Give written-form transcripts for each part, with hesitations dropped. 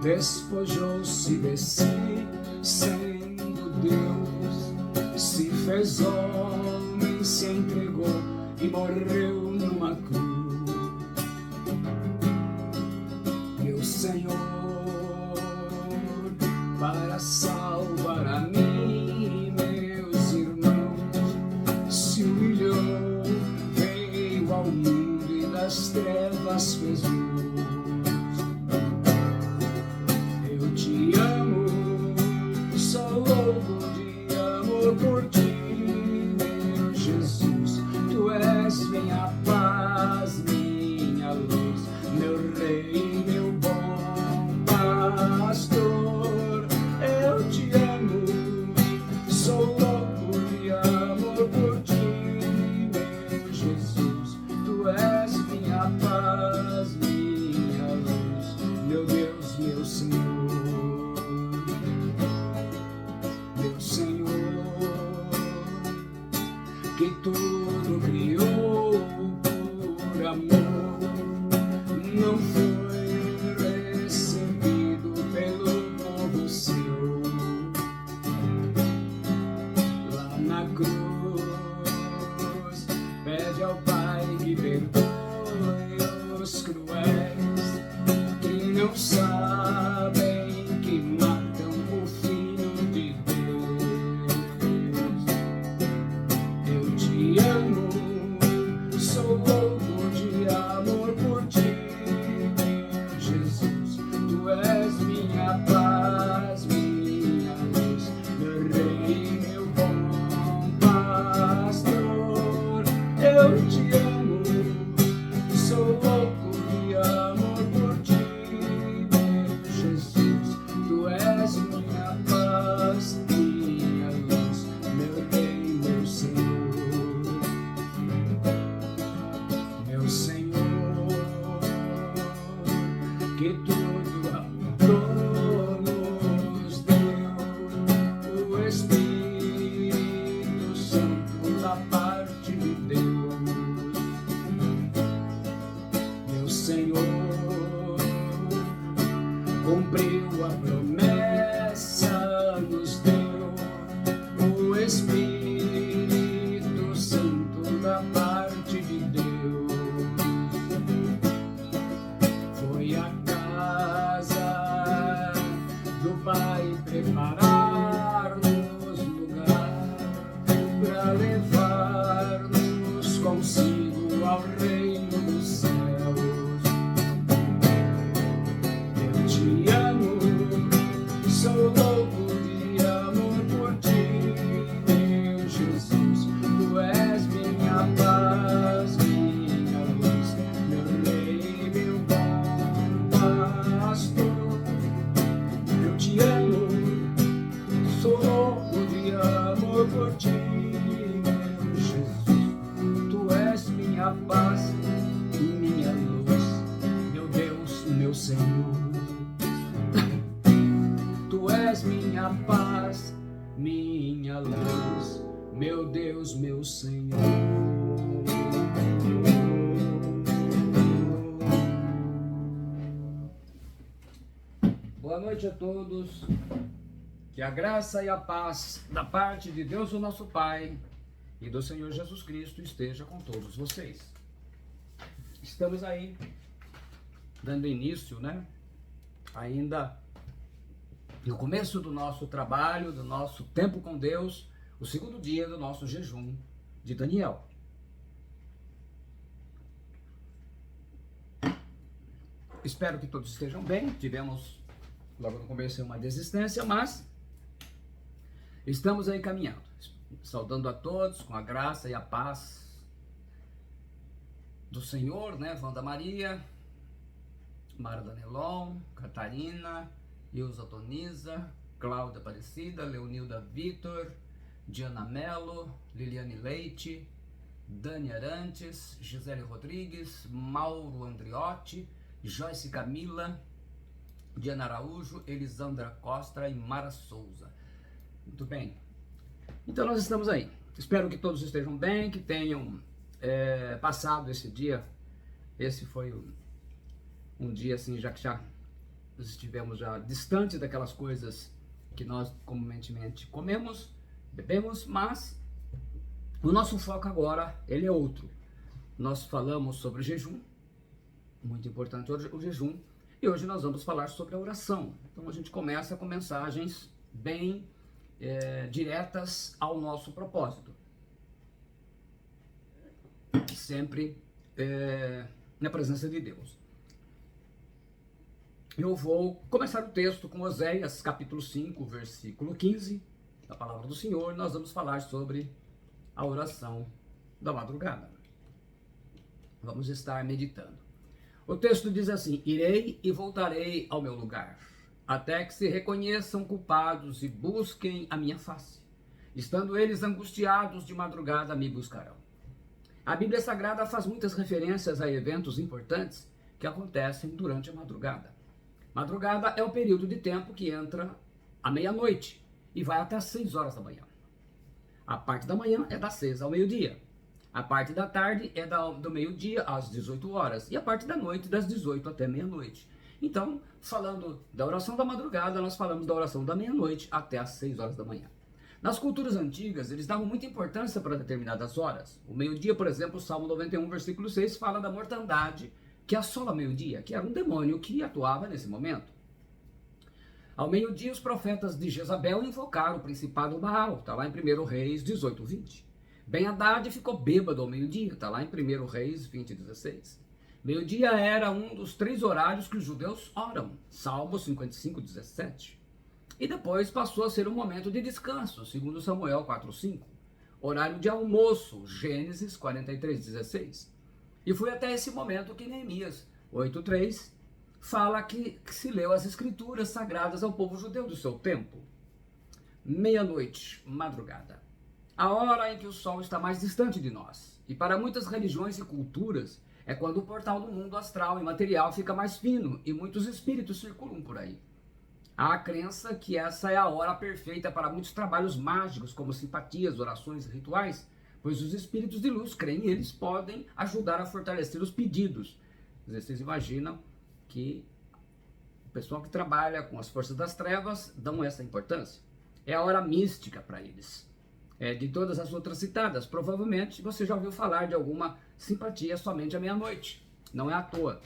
despojou-se de si, sendo Deus, se fez homem, se entregou e morreu numa cruz. Meu Senhor, para salvar a mim e meus irmãos, se humilhou, veio ao mundo e das trevas fez luz. Eu te amo, sou louco de amor por ti, meu Jesus. Tu és minha paz, minha luz, meu rei, meu bom pastor. Eu te amo, sou louco de amor por ti, meu Jesus. Tu és minha paz, minha luz, meu Deus, meu Senhor. Meu Senhor, que tudo criou por amor, não foi recebido pelo povo seu. Lá na cruz, pede ao Pai que perdoe os cruéis, que não sabem que matam o Filho de Deus. Eu te amo, sou louco de amor por ti, meu Jesus. Tu és minha paz, minha luz, meu rei, meu bom pastor. Eu te amo, sou louco de amor por ti, meu Jesus. Tu és minha paz, minha luz, meu rei, meu Senhor. Meu Senhor, que tudo amor nos deu, o Espírito Santo da parte de Deus. Meu Senhor, cumpriu a promessa, nos deu o Espírito Santo da parte de Deus. Foi a casa do Pai preparar-nos lugar para levar-nos consigo ao reino dos céus. Eu te amo, sou louco de amor por ti, meu Jesus. Tu és minha paz, minha luz, meu rei, meu bom pastor. Eu te amo, sou louco de amor por ti, meu Jesus. Tu és minha paz e minha luz, meu Deus, meu Senhor. Tu és minha paz, minha luz, meu Deus, meu Senhor. Boa noite a todos. Que a graça e a paz da parte de Deus, o nosso Pai, e do Senhor Jesus Cristo esteja com todos vocês. Estamos aí dando início, ainda no começo do nosso trabalho, do nosso tempo com Deus, o segundo dia do nosso jejum de Daniel. Espero que todos estejam bem. Tivemos logo no começo uma desistência, mas estamos aí caminhando. Saudando a todos com a graça e a paz do Senhor, Wanda Maria, Mara Danelon, Catarina, Ilza Toniza, Cláudia Aparecida, Leonilda Vitor, Diana Mello, Liliane Leite, Dani Arantes, Gisele Rodrigues, Mauro Andriotti, Joyce Camila, Diana Araújo, Elisandra Costa e Mara Souza. Muito bem. Então nós estamos aí. Espero que todos estejam bem, que tenham passado esse dia. Esse foi um dia assim, já que já estivemos já distante daquelas coisas que nós comumente comemos, bebemos, mas o nosso foco agora, ele é outro. Nós falamos sobre jejum, muito importante o jejum, e hoje nós vamos falar sobre a oração. Então a gente começa com mensagens bem diretas ao nosso propósito. Sempre na presença de Deus. Eu vou começar o texto com Oséias, capítulo 5, versículo 15, da palavra do Senhor. Nós vamos falar sobre a oração da madrugada. Vamos estar meditando. O texto diz assim: irei e voltarei ao meu lugar, até que se reconheçam culpados e busquem a minha face. Estando eles angustiados de madrugada, me buscarão. A Bíblia Sagrada faz muitas referências a eventos importantes que acontecem durante a madrugada. Madrugada é o período de tempo que entra à meia-noite e vai até às 6 horas da manhã. A parte da manhã é das 6 ao meio-dia. A parte da tarde é do meio-dia às 18 horas. E a parte da noite das 18 até meia-noite. Então, falando da oração da madrugada, nós falamos da oração da meia-noite até às 6 horas da manhã. Nas culturas antigas, eles davam muita importância para determinadas horas. O meio-dia, por exemplo, o Salmo 91, versículo 6, fala da mortandade que assola meio-dia, que era um demônio que atuava nesse momento. Ao meio-dia, os profetas de Jezabel invocaram o principado Baal, está lá em 1 Reis 18, 20. Ben-Hadad ficou bêbado ao meio-dia, está lá em 1 Reis 20, 16. Meio-dia era um dos 3 horários que os judeus oram, Salmo 55, 17. E depois passou a ser um momento de descanso, segundo Samuel 4, 5. Horário de almoço, Gênesis 43, 16. E foi até esse momento que Neemias 8:3 fala que se leu as escrituras sagradas ao povo judeu do seu tempo. Meia-noite, madrugada. A hora em que o sol está mais distante de nós. E para muitas religiões e culturas, é quando o portal do mundo astral e material fica mais fino e muitos espíritos circulam por aí. Há a crença que essa é a hora perfeita para muitos trabalhos mágicos, como simpatias, orações e rituais, pois os espíritos de luz creem e eles podem ajudar a fortalecer os pedidos. Vocês imaginam que o pessoal que trabalha com as forças das trevas dão essa importância. É a hora mística para eles. De todas as outras citadas, provavelmente você já ouviu falar de alguma simpatia somente à meia-noite. Não é à toa.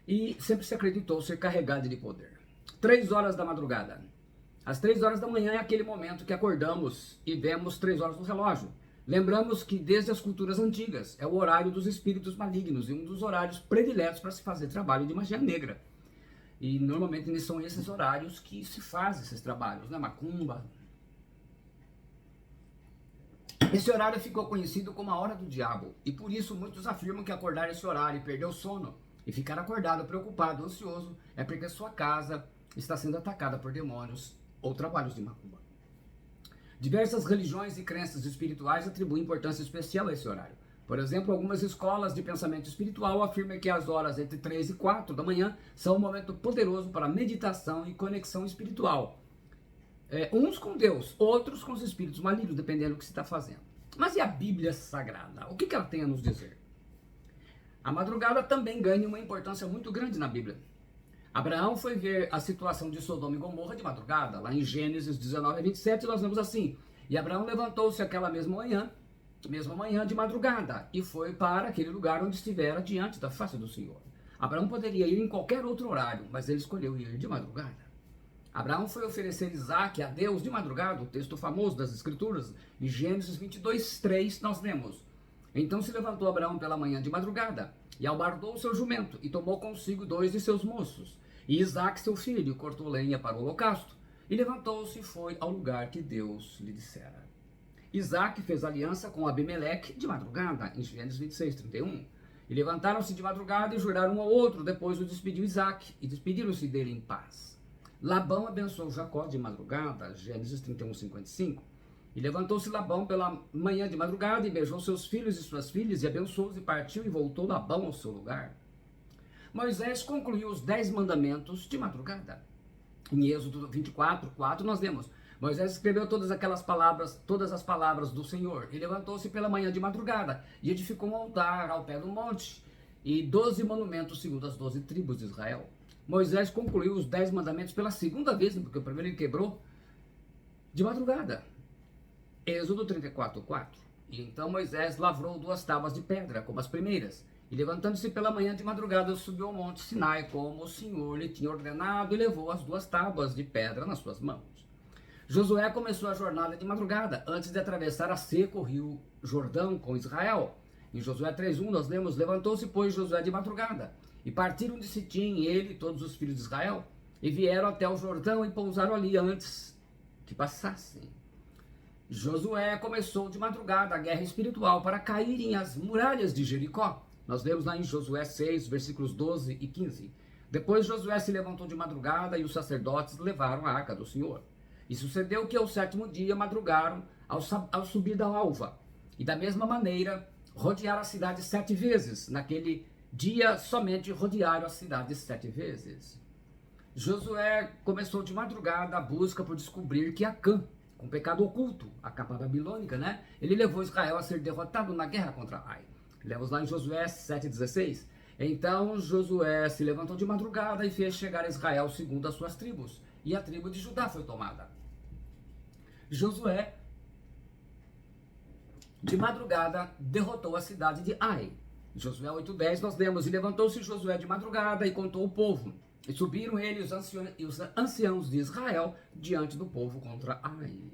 E sempre se acreditou ser carregado de poder. 3 horas da madrugada. Às 3 horas da manhã é aquele momento que acordamos e vemos 3 horas no relógio. Lembramos que desde as culturas antigas é o horário dos espíritos malignos e um dos horários prediletos para se fazer trabalho de magia negra. E normalmente são esses horários que se fazem esses trabalhos, né? Macumba. Esse horário ficou conhecido como a hora do diabo e por isso muitos afirmam que acordar esse horário e perder o sono e ficar acordado, preocupado, ansioso é porque sua casa está sendo atacada por demônios ou trabalhos de macumba. Diversas religiões e crenças espirituais atribuem importância especial a esse horário. Por exemplo, algumas escolas de pensamento espiritual afirmam que as horas entre 3 e 4 da manhã são um momento poderoso para meditação e conexão espiritual. Uns com Deus, outros com os espíritos malignos, dependendo do que se está fazendo. Mas e a Bíblia Sagrada? O que ela tem a nos dizer? A madrugada também ganha uma importância muito grande na Bíblia. Abraão foi ver a situação de Sodoma e Gomorra de madrugada. Lá em Gênesis 19, 27, nós vemos assim: e Abraão levantou-se aquela mesma manhã de madrugada, e foi para aquele lugar onde estivera diante da face do Senhor. Abraão poderia ir em qualquer outro horário, mas ele escolheu ir de madrugada. Abraão foi oferecer Isaque a Deus de madrugada, o texto famoso das Escrituras, em Gênesis 22, 3, nós lemos: então se levantou Abraão pela manhã de madrugada, e albardou o seu jumento, e tomou consigo 2 de seus moços, e Isaque seu filho, cortou lenha para o holocausto, e levantou-se e foi ao lugar que Deus lhe dissera. Isaque fez aliança com Abimeleque de madrugada, em Gênesis 26, 31. E levantaram-se de madrugada e juraram um ao outro, depois o despediu Isaque, e despediram-se dele em paz. Labão abençoou Jacó de madrugada, Gênesis 31, 55. E levantou-se Labão pela manhã de madrugada e beijou seus filhos e suas filhas e abençoou-os e partiu e voltou Labão ao seu lugar. Moisés concluiu os 10 mandamentos de madrugada. Em Êxodo 24, 4 nós lemos: Moisés escreveu todas as palavras do Senhor e levantou-se pela manhã de madrugada e edificou um altar ao pé do monte e 12 monumentos segundo as 12 tribos de Israel. Moisés concluiu os 10 mandamentos pela segunda vez, porque o primeiro ele quebrou de madrugada. Êxodo 34:4. E então Moisés lavrou 2 tábuas de pedra, como as primeiras, e levantando-se pela manhã de madrugada, subiu ao monte Sinai, como o Senhor lhe tinha ordenado, e levou as 2 tábuas de pedra nas suas mãos. Josué começou a jornada de madrugada, antes de atravessar a seco o rio Jordão com Israel. Em Josué 3:1 nós lemos: levantou-se, pois, Josué de madrugada, e partiram de Sitim, ele e todos os filhos de Israel, e vieram até o Jordão e pousaram ali antes que passassem. Josué começou de madrugada a guerra espiritual para caírem as muralhas de Jericó. Nós lemos lá em Josué 6, versículos 12 e 15. Depois Josué se levantou de madrugada e os sacerdotes levaram a arca do Senhor. E sucedeu que ao 7º dia madrugaram ao subir da alva. E da mesma maneira rodearam a cidade 7 vezes. Naquele dia somente rodearam a cidade 7 vezes. Josué começou de madrugada a busca por descobrir que Acã, com pecado oculto, a capa babilônica, né? Ele levou Israel a ser derrotado na guerra contra Ai. Lemos lá em Josué 7,16. Então Josué se levantou de madrugada e fez chegar a Israel segundo as suas tribos. E a tribo de Judá foi tomada. Josué, de madrugada, derrotou a cidade de Ai. Em Josué 8,10 nós lemos: e levantou-se Josué de madrugada e contou o povo. E subiram ele e os anciãos de Israel diante do povo contra Ai.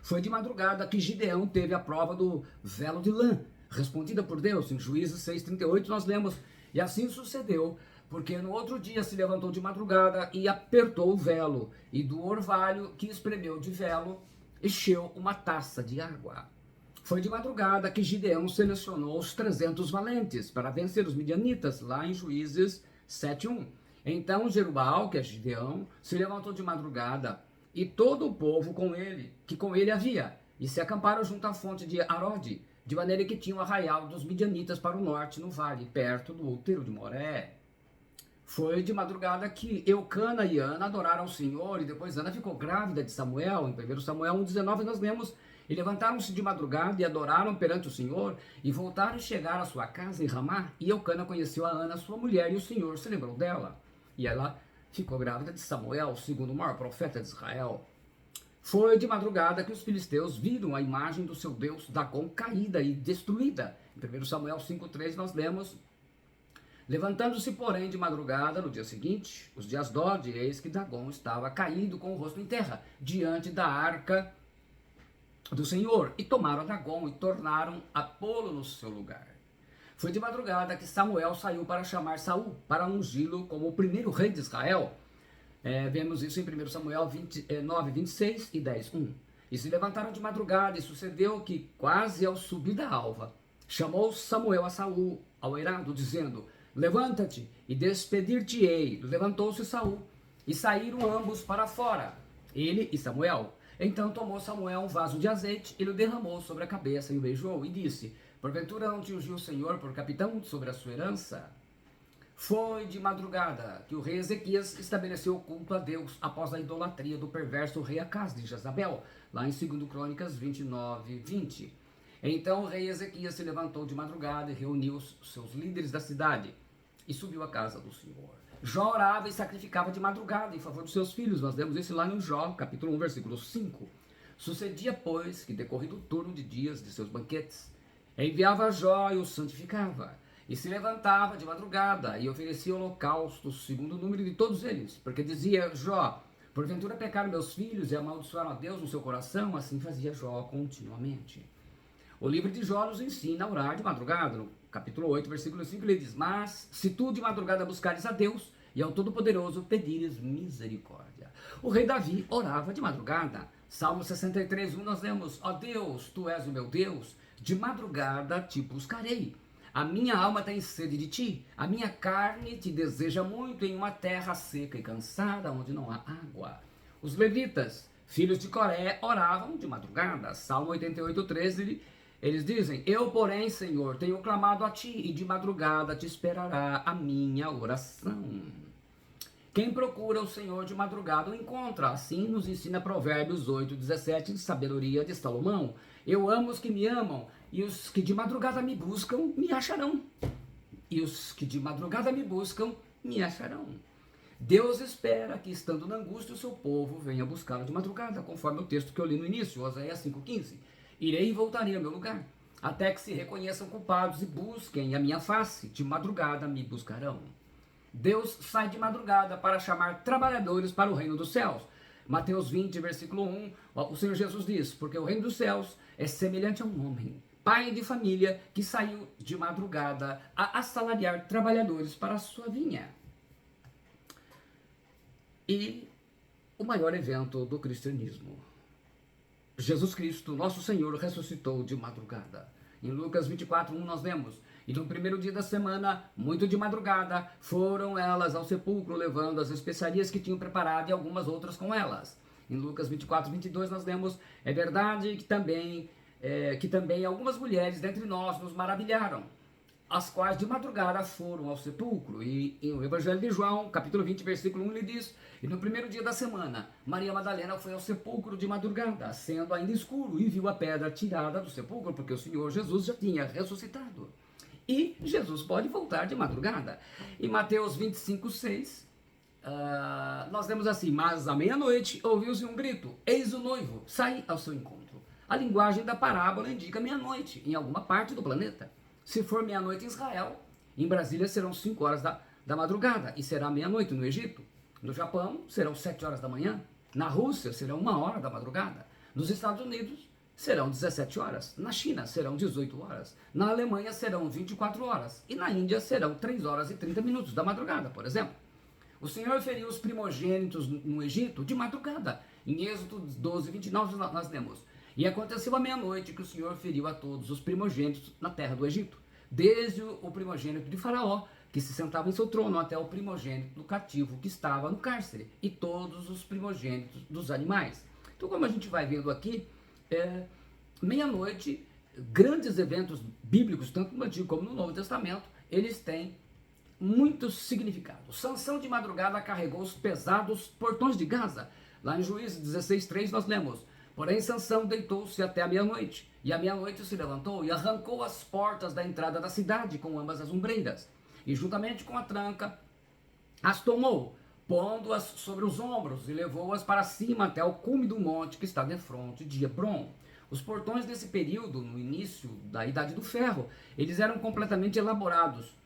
Foi de madrugada que Gideão teve a prova do velo de lã, respondida por Deus. Em Juízes 6,38 nós lemos: e assim sucedeu, porque no outro dia se levantou de madrugada e apertou o velo, e do orvalho que espremeu de velo, encheu uma taça de água. Foi de madrugada que Gideão selecionou os 300 valentes para vencer os midianitas, lá em Juízes 7,1. Então Jerubbaal, que é Gideão, se levantou de madrugada, e todo o povo com ele, que com ele havia, e se acamparam junto à fonte de Arode, de maneira que tinha o arraial dos midianitas para o norte, no vale, perto do outeiro de Moré. Foi de madrugada que Eucana e Ana adoraram ao Senhor, e depois Ana ficou grávida de Samuel. Em 1 Samuel 1,19 nós lemos: e levantaram-se de madrugada e adoraram perante o Senhor, e voltaram e chegaram à sua casa em Ramá, e Eucana conheceu a Ana, sua mulher, e o Senhor se lembrou dela. E ela ficou grávida de Samuel, o segundo maior profeta de Israel. Foi de madrugada que os filisteus viram a imagem do seu Deus Dagom caída e destruída. Em 1 Samuel 5,3 nós lemos: levantando-se, porém, de madrugada, no dia seguinte, os de Asdod, eis que Dagom estava caído com o rosto em terra, diante da arca do Senhor. E tomaram a Dagom e tornaram a pô-lo no seu lugar. Foi de madrugada que Samuel saiu para chamar Saul, para ungí-lo como o primeiro rei de Israel. Vemos isso em 1 Samuel 9, 26 e 10, 1. E se levantaram de madrugada, e sucedeu que, quase ao subir da alva, chamou Samuel a Saul ao eirado, dizendo: levanta-te e despedir-te-ei. Levantou-se Saul, e saíram ambos para fora, ele e Samuel. Então tomou Samuel um vaso de azeite, e o derramou sobre a cabeça, e o beijou, e disse: porventura não te ungiu o Senhor por capitão sobre a sua herança? Foi de madrugada que o rei Ezequias estabeleceu o culto a Deus após a idolatria do perverso rei Acaz de Jezabel, lá em 2 Crônicas 29, 20. Então o rei Ezequias se levantou de madrugada e reuniu os seus líderes da cidade e subiu à casa do Senhor. Jó orava e sacrificava de madrugada em favor dos seus filhos. Nós lemos isso lá no Jó, capítulo 1, versículo 5. Sucedia, pois, que decorrido o turno de dias de seus banquetes, enviava Jó e os santificava, e se levantava de madrugada e oferecia holocaustos segundo o número de todos eles, porque dizia Jó: porventura pecaram meus filhos e amaldiçoaram a Deus no seu coração? Assim fazia Jó continuamente. O livro de Jó nos ensina a orar de madrugada. No capítulo 8, versículo 5, ele diz: mas se tu de madrugada buscares a Deus e ao Todo-Poderoso pedires misericórdia. O rei Davi orava de madrugada. Salmo 63, 1 nós lemos: ó Deus, tu és o meu Deus, de madrugada te buscarei. A minha alma tem sede de ti, a minha carne te deseja muito em uma terra seca e cansada, onde não há água. Os levitas, filhos de Coré, oravam de madrugada. Salmo 88, 13, eles dizem: eu, porém, Senhor, tenho clamado a ti, e de madrugada te esperará a minha oração. Quem procura o Senhor de madrugada o encontra. Assim nos ensina Provérbios 8, 17, de sabedoria de Salomão. Eu amo os que me amam, e os que de madrugada me buscam, me acharão. E os que de madrugada me buscam, me acharão. Deus espera que, estando na angústia, o seu povo venha buscá-lo de madrugada, conforme o texto que eu li no início, Oséias 5,15. Irei e voltarei ao meu lugar, até que se reconheçam culpados e busquem a minha face, de madrugada me buscarão. Deus sai de madrugada para chamar trabalhadores para o reino dos céus. Mateus 20, versículo 1, o Senhor Jesus diz, porque o reino dos céus é semelhante a um homem, pai de família, que saiu de madrugada a assalariar trabalhadores para a sua vinha. E o maior evento do cristianismo. Jesus Cristo, nosso Senhor, ressuscitou de madrugada. Em Lucas 24, 1 nós lemos, e no primeiro dia da semana, muito de madrugada, foram elas ao sepulcro, levando as especiarias que tinham preparado e algumas outras com elas. Em Lucas 24, 22 nós lemos, é verdade que também algumas mulheres dentre nós nos maravilharam, as quais de madrugada foram ao sepulcro. E em o Evangelho de João, capítulo 20, versículo 1, ele diz, e no primeiro dia da semana, Maria Madalena foi ao sepulcro de madrugada, sendo ainda escuro, e viu a pedra tirada do sepulcro, porque o Senhor Jesus já tinha ressuscitado. E Jesus pode voltar de madrugada. Em Mateus 25, 6, nós lemos assim, mas à meia-noite ouviu-se um grito, eis o noivo, sai ao seu encontro. A linguagem da parábola indica meia-noite, em alguma parte do planeta. Se for meia-noite em Israel, em Brasília serão 5 horas da madrugada, e será meia-noite no Egito. No Japão, serão 7 horas da manhã. Na Rússia, serão 1 hora da madrugada. Nos Estados Unidos, serão 17 horas. Na China, serão 18 horas. Na Alemanha, serão 24 horas. E na Índia, serão 3 horas e 30 minutos da madrugada, por exemplo. O Senhor feriu os primogênitos no Egito de madrugada. Em Êxodo 12, 29, nós lemos, e aconteceu à meia-noite que o Senhor feriu a todos os primogênitos na terra do Egito, desde o primogênito de Faraó, que se sentava em seu trono, até o primogênito do cativo que estava no cárcere, e todos os primogênitos dos animais. Então, como a gente vai vendo aqui, meia-noite, grandes eventos bíblicos, tanto no Antigo como no Novo Testamento, eles têm muitos significados. Sansão de madrugada carregou os pesados portões de Gaza. Lá em Juízes 16:3 nós lemos, porém Sansão deitou-se até a meia-noite, e à meia-noite se levantou e arrancou as portas da entrada da cidade com ambas as ombreiras, e juntamente com a tranca as tomou, pondo-as sobre os ombros, e levou-as para cima até o cume do monte que está defronte de Hebron. Os portões desse período, no início da Idade do Ferro, eles eram completamente elaborados,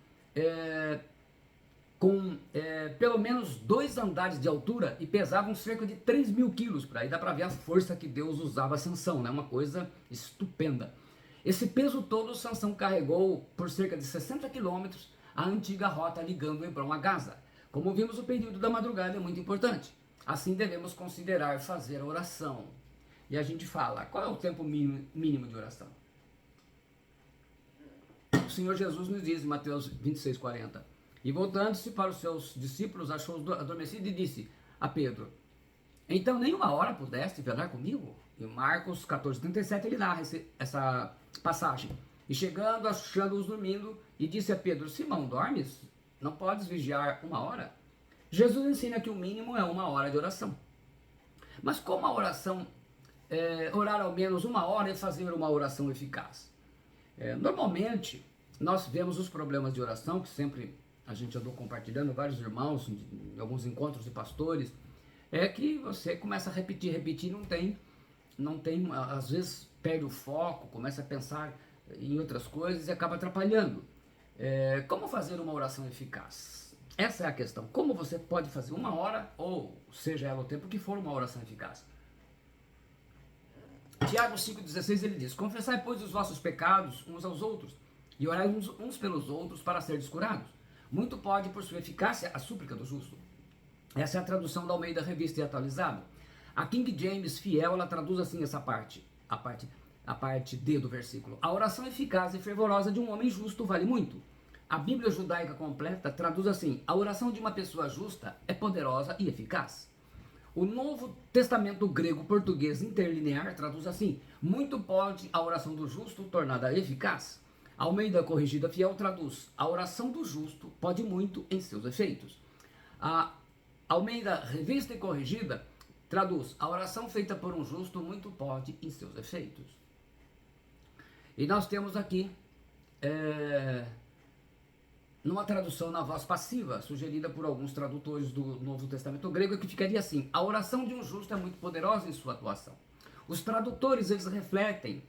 com pelo menos 2 andares de altura, e pesavam cerca de 3.000 quilos. Por aí dá para ver a força que Deus usava a Sansão, né? Uma coisa estupenda. Esse peso todo Sansão carregou por cerca de 60 quilômetros a antiga rota ligando Hebron a Gaza. Como vimos, o período da madrugada é muito importante. Assim devemos considerar fazer a oração. E a gente fala, qual é o tempo mínimo de oração? O Senhor Jesus nos diz em Mateus 26:40, e voltando-se para os seus discípulos, achou-os adormecidos e disse a Pedro, então nem 1 hora pudeste velar comigo? Em Marcos 14:37 ele narra essa passagem. E chegando, achando-os dormindo, e disse a Pedro, Simão, dormes? Não podes vigiar 1 hora? Jesus ensina que o mínimo é 1 hora de oração. Mas como a oração, orar ao menos 1 hora e fazer uma oração eficaz? Normalmente, nós vemos os problemas de oração, que sempre a gente andou compartilhando, vários irmãos, em alguns encontros de pastores, é que você começa a repetir, não tem, às vezes perde o foco, começa a pensar em outras coisas e acaba atrapalhando. Como fazer uma oração eficaz? Essa é a questão. Como você pode fazer 1 hora, ou seja ela o tempo que for, uma oração eficaz? Tiago 5,16 ele diz, confessai, pois, os vossos pecados uns aos outros, e orai uns pelos outros para serdes curados. Muito pode, por sua eficácia, a súplica do justo. Essa é a tradução da Almeida Revista e Atualizada. A King James Fiel, ela traduz assim essa parte, a parte D do versículo. A oração eficaz e fervorosa de um homem justo vale muito. A Bíblia Judaica Completa traduz assim, a oração de uma pessoa justa é poderosa e eficaz. O Novo Testamento grego-português interlinear traduz assim, muito pode a oração do justo tornada eficaz. A Almeida Corrigida Fiel traduz, a oração do justo pode muito em seus efeitos. A Almeida Revista e Corrigida traduz, a oração feita por um justo muito pode em seus efeitos. E nós temos aqui, numa tradução na voz passiva, sugerida por alguns tradutores do Novo Testamento grego, que ficaria assim: a oração de um justo é muito poderosa em sua atuação. Os tradutores, eles refletem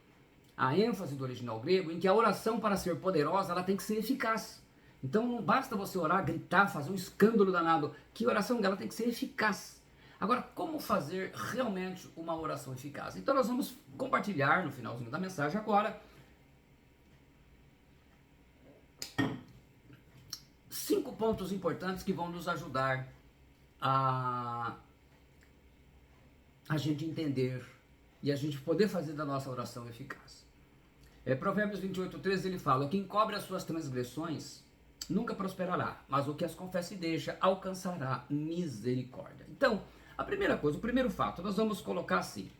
a ênfase do original grego em que a oração, para ser poderosa, ela tem que ser eficaz. Então não basta você orar, gritar, fazer um escândalo danado, que a oração dela tem que ser eficaz. Agora, como fazer realmente uma oração eficaz? Então nós vamos compartilhar no finalzinho da mensagem agora 5 pontos importantes que vão nos ajudar a gente entender e a gente poder fazer da nossa oração eficaz. Provérbios 28:13 ele fala: quem cobre as suas transgressões nunca prosperará, mas o que as confessa e deixa alcançará misericórdia. Então, a primeira coisa, o primeiro fato, nós vamos colocar assim: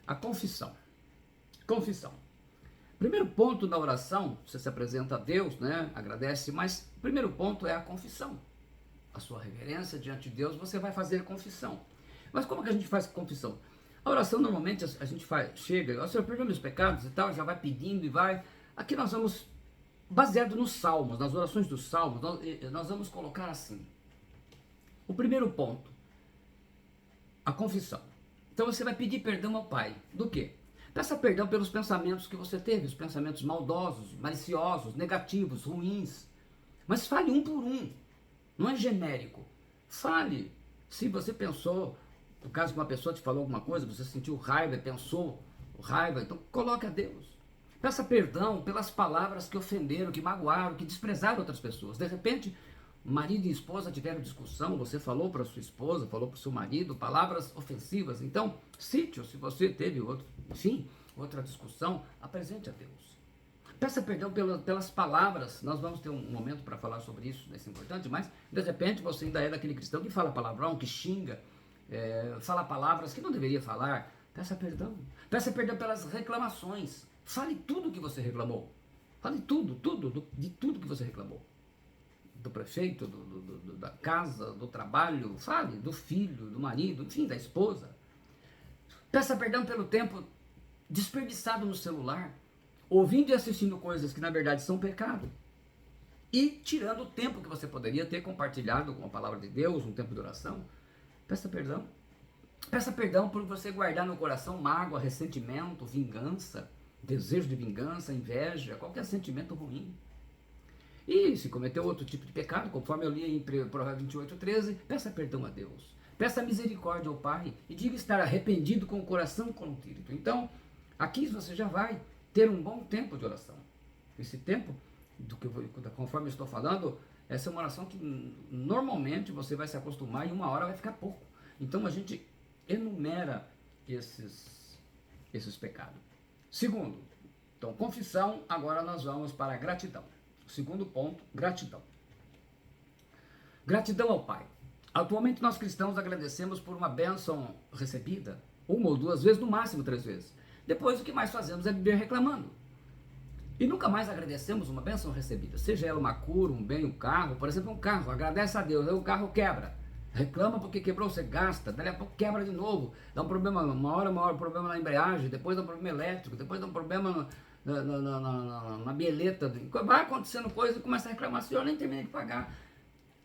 a confissão. Confissão. Primeiro ponto da oração, você se apresenta a Deus, né? Agradece, mas o primeiro ponto é a confissão. A sua reverência diante de Deus, você vai fazer confissão. Mas como que a gente faz confissão? A oração normalmente a gente chega, Senhor, perdoa meus pecados e tal, já vai pedindo e vai. Aqui nós vamos, baseado nos salmos, nas orações dos salmos, nós vamos colocar assim. O primeiro ponto, a confissão. Então você vai pedir perdão ao Pai. Do quê? Peça perdão pelos pensamentos que você teve, os pensamentos maldosos, maliciosos, negativos, ruins. Mas fale um por um, não é genérico. Fale. Se você pensou, no caso que uma pessoa te falou alguma coisa, você sentiu raiva, pensou raiva, então coloque a Deus. Peça perdão pelas palavras que ofenderam, que magoaram, que desprezaram outras pessoas. De repente, marido e esposa tiveram discussão, você falou para sua esposa, falou para o seu marido, palavras ofensivas. Então, cite-o, se você teve outra discussão, apresente a Deus. Peça perdão pelas palavras. Nós vamos ter um momento para falar sobre isso, isso é importante, mas de repente você ainda é daquele cristão que fala palavrão, que xinga, fala palavras que não deveria falar. Peça perdão. Peça perdão pelas reclamações. Fale tudo que você reclamou. Fale de tudo que você reclamou. Do prefeito, da casa, do trabalho, fale do filho, do marido, enfim, da esposa. Peça perdão pelo tempo desperdiçado no celular, ouvindo e assistindo coisas que na verdade são pecado, e tirando o tempo que você poderia ter compartilhado com a palavra de Deus, um tempo de oração. Peça perdão. Peça perdão por você guardar no coração mágoa, ressentimento, vingança, desejo de vingança, inveja, qualquer sentimento ruim. E se cometeu outro tipo de pecado, conforme eu li em Provérbios 28:13, peça perdão a Deus. Peça misericórdia ao Pai e diga estar arrependido com o coração contrito. Então, aqui você já vai ter um bom tempo de oração. Esse tempo, conforme eu estou falando, essa é uma oração que normalmente você vai se acostumar e 1 hora vai ficar pouco. Então a gente enumera esses pecados. Segundo, então confissão, agora nós vamos para a gratidão. Segundo ponto, gratidão. Gratidão ao Pai. Atualmente nós cristãos agradecemos por uma bênção recebida, 1 ou 2 vezes, no máximo 3 vezes. Depois o que mais fazemos é viver reclamando. E nunca mais agradecemos uma bênção recebida, seja ela uma cura, um bem, um carro. Por exemplo, um carro, agradece a Deus, aí o carro quebra. Reclama porque quebrou, você gasta, daí a pouco quebra de novo. Dá um problema, uma hora problema na embreagem, depois dá um problema elétrico, depois dá um problema na bieleta. Vai acontecendo coisa e começa a reclamar, Senhor, nem terminei de pagar.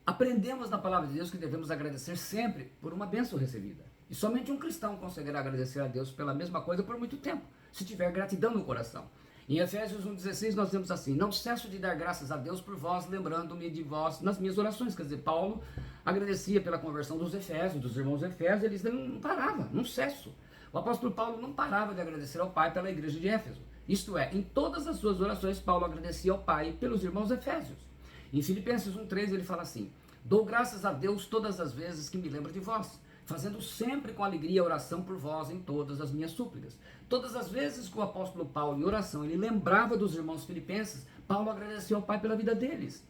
Aprendemos na palavra de Deus que devemos agradecer sempre por uma bênção recebida. E somente um cristão conseguirá agradecer a Deus pela mesma coisa por muito tempo, se tiver gratidão no coração. Em Efésios 1,16 nós temos assim: não cesso de dar graças a Deus por vós, lembrando-me de vós nas minhas orações. Quer dizer, Paulo agradecia pela conversão dos Efésios, dos irmãos Efésios, eles não paravam, não cesso. O apóstolo Paulo não parava de agradecer ao Pai pela igreja de Éfeso. Isto é, em todas as suas orações, Paulo agradecia ao Pai pelos irmãos Efésios. Em Filipenses 1,3 ele fala assim: dou graças a Deus todas as vezes que me lembro de vós, fazendo sempre com alegria a oração por vós em todas as minhas súplicas. Todas as vezes que o apóstolo Paulo, em oração, ele lembrava dos irmãos filipenses, Paulo agradeceu ao Pai pela vida deles.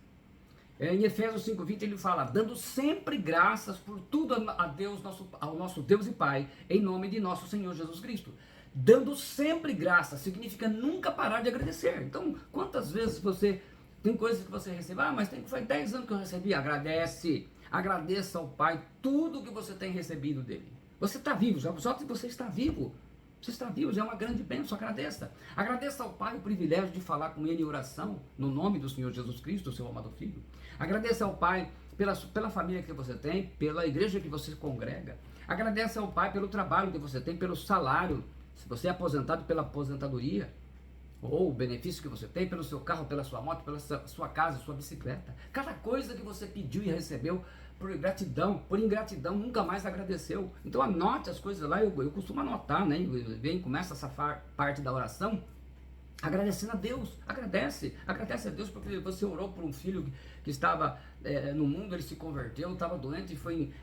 Em Efésios 5,20 ele fala: dando sempre graças por tudo a Deus, ao nosso Deus e Pai, em nome de nosso Senhor Jesus Cristo. Dando sempre graça significa nunca parar de agradecer. Então, quantas vezes você tem coisas que você recebe? Mas foi 10 anos que eu recebi. Agradece. Agradeça ao Pai tudo que você tem recebido dele. Você está vivo, só que você está vivo. Você está vivo, já é uma grande bênção, agradeça. Agradeça ao Pai o privilégio de falar com Ele em oração, no nome do Senhor Jesus Cristo, seu amado Filho. Agradeça ao Pai pela família que você tem, pela igreja que você congrega. Agradeça ao Pai pelo trabalho que você tem, pelo salário, se você é aposentado, pela aposentadoria, ou o benefício que você tem, pelo seu carro, pela sua moto, pela sua casa, sua bicicleta. Cada coisa que você pediu e recebeu, por ingratidão, nunca mais agradeceu. Então anote as coisas lá, eu costumo anotar, né? Começa essa parte da oração, agradecendo a Deus. Agradece a Deus porque você orou por um filho que estava no mundo, ele se converteu, estava doente,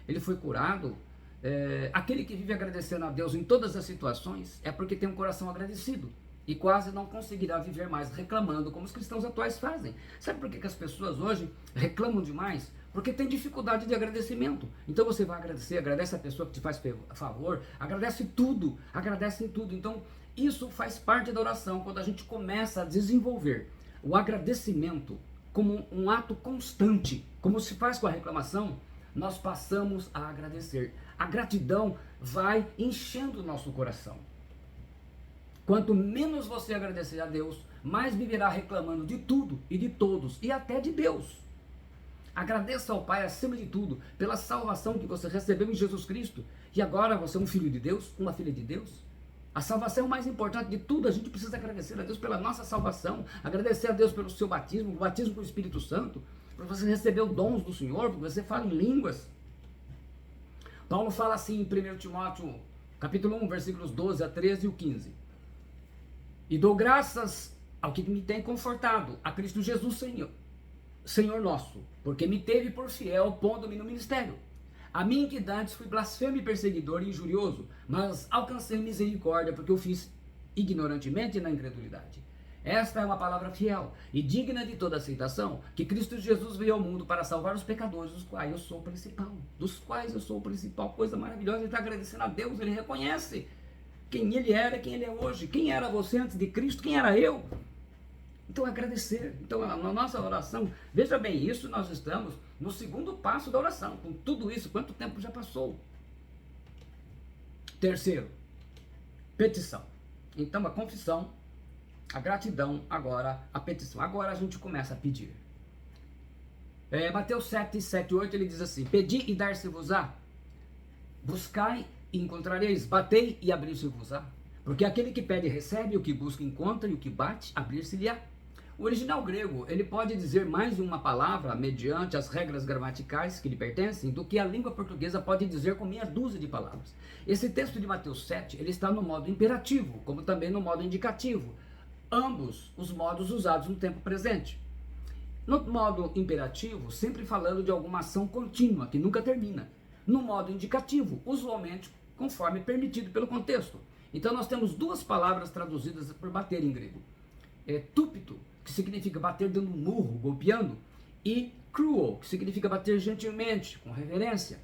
ele foi curado. Aquele que vive agradecendo a Deus em todas as situações é porque tem um coração agradecido e quase não conseguirá viver mais reclamando, como os cristãos atuais fazem. Sabe por que as pessoas hoje reclamam demais? Porque tem dificuldade de agradecimento. Então você vai agradecer, agradece a pessoa que te faz favor, agradece tudo, agradece em tudo. Então isso faz parte da oração, quando a gente começa a desenvolver o agradecimento como um ato constante, como se faz com a reclamação, nós passamos a agradecer. A gratidão vai enchendo o nosso coração. Quanto menos você agradecer a Deus, mais viverá reclamando de tudo e de todos, e até de Deus. Agradeça ao Pai acima de tudo, pela salvação que você recebeu em Jesus Cristo, e agora você é um filho de Deus, uma filha de Deus. A salvação é o mais importante de tudo, a gente precisa agradecer a Deus pela nossa salvação, agradecer a Deus pelo seu batismo, o batismo com o Espírito Santo, porque você recebeu dons do Senhor, porque você fala em línguas. Paulo fala assim em 1 Timóteo, capítulo 1, versículos 12 a 13 e o 15. E dou graças ao que me tem confortado, a Cristo Jesus Senhor nosso, porque me teve por fiel, pondo-me no ministério. A mim que dantes fui blasfemo e perseguidor e injurioso, mas alcancei misericórdia, porque eu fiz ignorantemente na incredulidade. Esta é uma palavra fiel e digna de toda aceitação, que Cristo Jesus veio ao mundo para salvar os pecadores, dos quais eu sou o principal. Coisa maravilhosa, ele está agradecendo a Deus, ele reconhece quem ele era, quem ele é hoje, quem era você antes de Cristo, quem era eu. Então agradecer. Então na nossa oração, veja bem, isso nós estamos no segundo passo da oração. Com tudo isso, quanto tempo já passou? Terceiro, petição. Então a confissão, a gratidão, agora a petição. Agora a gente começa a pedir. Mateus 7, 7, 8, ele diz assim: pedi e dar-se-vos-á, buscai e encontrareis, batei e abrir-se-vos-á. Porque aquele que pede recebe, o que busca encontra, e o que bate, abrir-se-lhe-á. O original grego, ele pode dizer mais de uma palavra, mediante as regras gramaticais que lhe pertencem, do que a língua portuguesa pode dizer com meia dúzia de palavras. Esse texto de Mateus 7, ele está no modo imperativo, como também no modo indicativo, ambos os modos usados no tempo presente. No modo imperativo, sempre falando de alguma ação contínua, que nunca termina. No modo indicativo, usualmente conforme permitido pelo contexto. Então nós temos duas palavras traduzidas por bater em grego. Túpito, que significa bater dando um murro, golpeando, e cruo, que significa bater gentilmente, com reverência.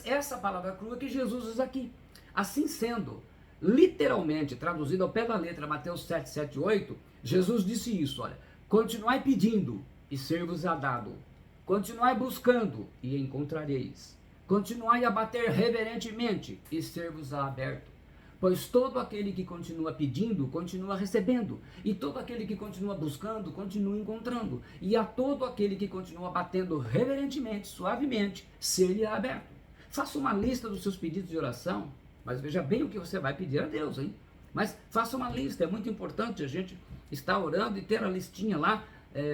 Essa palavra cruel que Jesus usa aqui. Assim sendo, literalmente traduzido ao pé da letra, Mateus 7, 7, 8, Jesus disse isso, olha: continuai pedindo e ser-vos-á dado, continuai buscando e encontrareis, continuai a bater reverentemente e ser-vos-á aberto. Pois todo aquele que continua pedindo, continua recebendo. E todo aquele que continua buscando, continua encontrando. E a todo aquele que continua batendo reverentemente, suavemente, ser-lhe aberto. Faça uma lista dos seus pedidos de oração, mas veja bem o que você vai pedir a Deus, hein? Mas faça uma lista, é muito importante a gente estar orando e ter a listinha lá.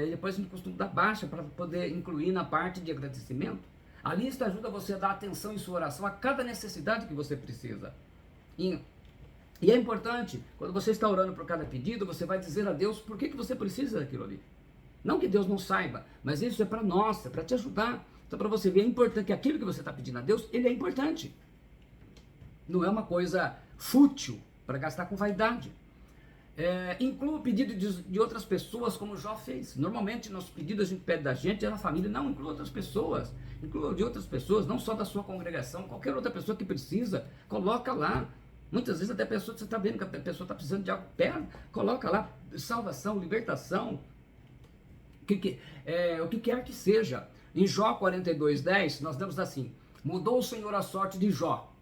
Depois a gente costuma dar baixa para poder incluir na parte de agradecimento. A lista ajuda você a dar atenção em sua oração a cada necessidade que você precisa. E é importante, quando você está orando por cada pedido, você vai dizer a Deus por que você precisa daquilo ali. Não que Deus não saiba, mas isso é para nós, é para te ajudar. Então para você ver, é importante que aquilo que você está pedindo a Deus, ele é importante. Não é uma coisa fútil, para gastar com vaidade. Inclua o pedido de outras pessoas, como Jó fez. Normalmente, nosso pedido a gente pede da gente, é da família. Não, inclua outras pessoas. Inclua de outras pessoas, não só da sua congregação. Qualquer outra pessoa que precisa, coloca lá. Muitas vezes até a pessoa, você está vendo que a pessoa está precisando de algo, coloca lá, salvação, libertação, o que quer que seja. Em Jó 42:10, nós damos assim: mudou o Senhor a sorte de Jó.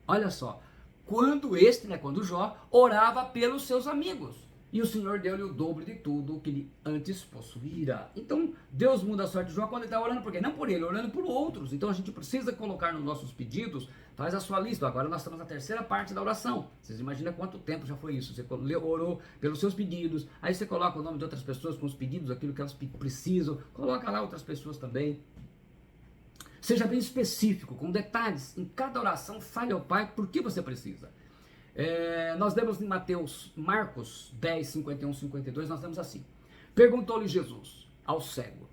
Olha só, quando Jó orava pelos seus amigos. E o Senhor deu-lhe o dobro de tudo que ele antes possuíra. Então, Deus muda a sorte de Jó quando ele está orando por quê? Não por ele, orando por outros. Então, a gente precisa colocar nos nossos pedidos, faz a sua lista. Agora nós estamos na terceira parte da oração. Vocês imaginam quanto tempo já foi isso? Você orou pelos seus pedidos, aí você coloca o nome de outras pessoas com os pedidos, aquilo que elas precisam, coloca lá outras pessoas também. Seja bem específico, com detalhes. Em cada oração, fale ao Pai por que você precisa. Nós lemos em Marcos 10, 51, 52, nós lemos assim. Perguntou-lhe Jesus ao cego: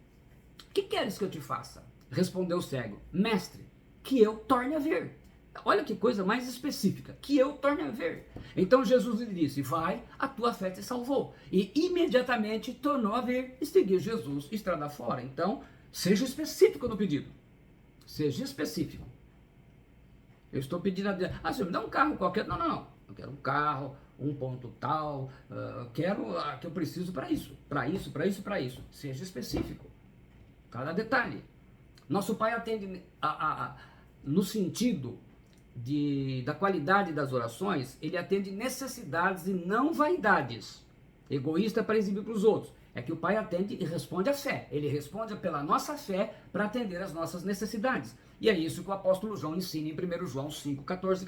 que queres que eu te faça? Respondeu o cego: mestre, que eu torne a ver. Olha que coisa mais específica, que eu torne a ver. Então Jesus lhe disse: vai, a tua fé te salvou. E imediatamente tornou a ver e seguiu Jesus estrada fora. Então, seja específico no pedido. Seja específico. Eu estou pedindo a Deus, você me dá um carro qualquer. Não. Eu quero um carro, um ponto tal, quero que eu preciso para isso. Para isso. Seja específico. Cada detalhe. Nosso Pai atende no sentido da qualidade das orações, ele atende necessidades e não vaidades. Egoísta para exibir para os outros. É que o Pai atende e responde à fé. Ele responde pela nossa fé para atender as nossas necessidades. E é isso que o apóstolo João ensina em 1 João 5, 14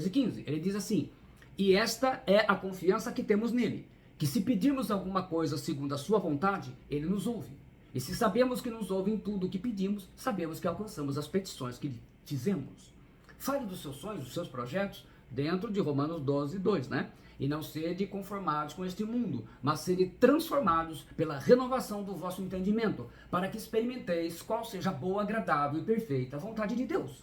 e 15. Ele diz assim: e esta é a confiança que temos nele, que se pedirmos alguma coisa segundo a sua vontade, ele nos ouve. E se sabemos que nos ouve em tudo o que pedimos, sabemos que alcançamos as petições que lhe fizemos. Fale dos seus sonhos, dos seus projetos, dentro de Romanos 12, 2, né? E não sede conformados com este mundo, mas sede transformados pela renovação do vosso entendimento, para que experimenteis qual seja a boa, agradável e perfeita vontade de Deus.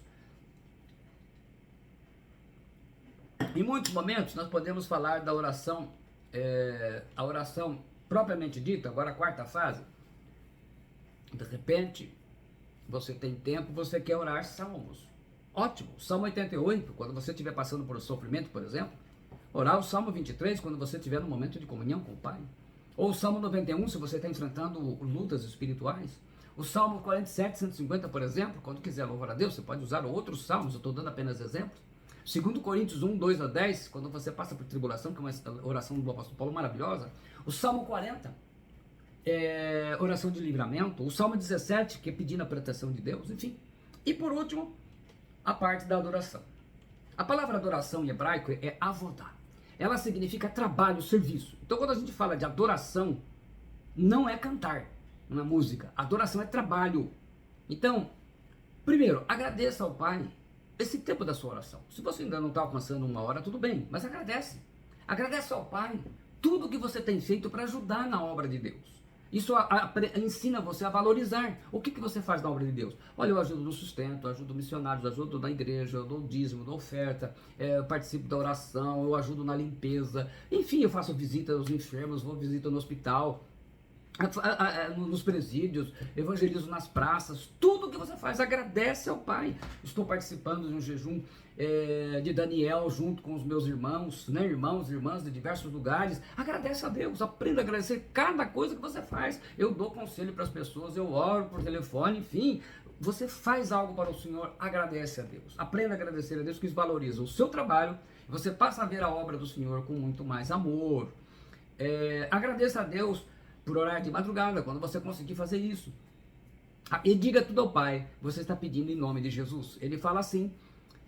Em muitos momentos nós podemos falar da oração, a oração propriamente dita, agora a quarta fase. De repente, você tem tempo, você quer orar salmos. Ótimo, Salmo 88, quando você estiver passando por um sofrimento, por exemplo. Orar o Salmo 23 quando você estiver no momento de comunhão com o Pai. Ou o Salmo 91 se você está enfrentando lutas espirituais. O Salmo 47, 150, por exemplo, quando quiser louvar a Deus, você pode usar outros salmos, eu estou dando apenas exemplos. 2 Coríntios 1, 2 a 10, quando você passa por tribulação, que é uma oração do apóstolo Paulo maravilhosa. O Salmo 40, oração de livramento. O Salmo 17, que é pedindo a proteção de Deus, enfim. E por último, a parte da adoração. A palavra adoração em hebraico é avodá. Ela significa trabalho, serviço. Então quando a gente fala de adoração, não é cantar, não é música. Adoração é trabalho. Então, primeiro, agradeça ao Pai esse tempo da sua oração. Se você ainda não está alcançando 1 hora, tudo bem, mas agradece. Agradece ao Pai tudo que você tem feito para ajudar na obra de Deus. Isso ensina você a valorizar. O que você faz na obra de Deus? Olha, eu ajudo no sustento, eu ajudo missionários, eu ajudo na igreja, eu dou dízimo, dou oferta, eu participo da oração, eu ajudo na limpeza. Enfim, eu faço visita aos enfermos, vou visita no hospital, nos presídios, evangelizo nas praças. Tudo que você faz, agradece ao Pai. Estou participando de um jejum de Daniel junto com os meus irmãos, né? Irmãos e irmãs de diversos lugares. Agradece a Deus, aprenda a agradecer cada coisa que você faz. Eu dou conselho para as pessoas, eu oro por telefone, enfim. Você faz algo para o Senhor, agradece a Deus. Aprenda a agradecer a Deus, que isso valoriza o seu trabalho. Você passa a ver a obra do Senhor com muito mais amor. Agradeça a Deus por orar de madrugada, quando você conseguir fazer isso. E diga tudo ao Pai, você está pedindo em nome de Jesus. Ele fala assim: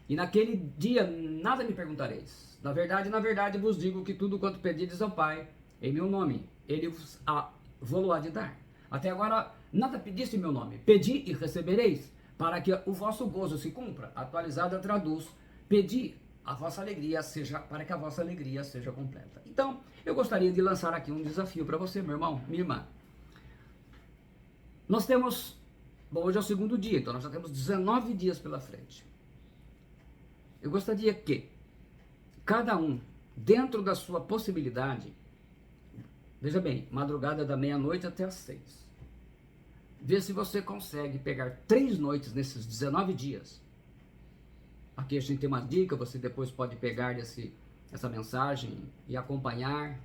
e naquele dia nada me perguntareis. Na verdade vos digo que tudo quanto pedirdes ao Pai, em meu nome, Ele vos de dar. Até agora nada pediste em meu nome. Pedi e recebereis, para que o vosso gozo se cumpra. Atualizada traduz: pedi a vossa alegria para que a vossa alegria seja completa. Então, eu gostaria de lançar aqui um desafio para você, meu irmão, minha irmã. Nós temos, hoje é o segundo dia, então nós já temos 19 dias pela frente. Eu gostaria que cada um, dentro da sua possibilidade, veja bem, madrugada da meia-noite até as 6. Vê se você consegue pegar 3 noites nesses 19 dias. Aqui a gente tem uma dica, você depois pode pegar essa mensagem e acompanhar.